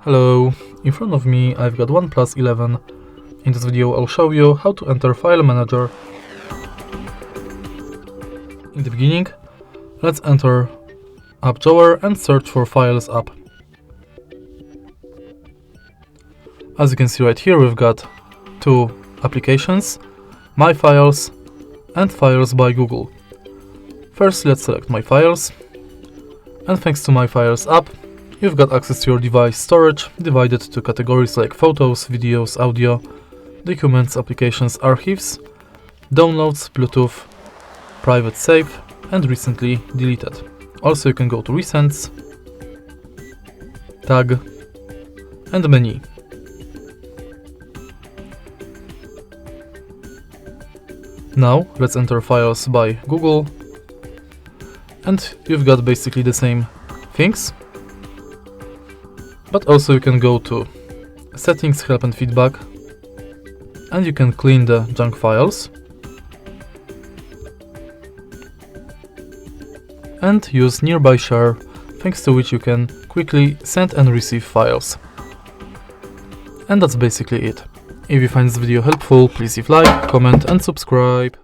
Hello, in front of me I've got OnePlus 11. In this video I'll show you how to enter File Manager. In the beginning, let's enter App Drawer and search for Files app. As you can see right here, we've got two applications, My Files and Files by Google. First, let's select My Files, and thanks to My Files app, you've got access to your device storage divided to categories like photos, videos, audio, documents, applications, archives, downloads, Bluetooth, private save, and recently deleted. Also, you can go to Recents, Tag, and Menu. Now, let's enter Files by Google, and you've got basically the same things. But also you can go to Settings, Help and Feedback, and you can clean the junk files and use Nearby Share, thanks to which you can quickly send and receive files. And that's basically it. If you find this video helpful, please leave like, comment and subscribe.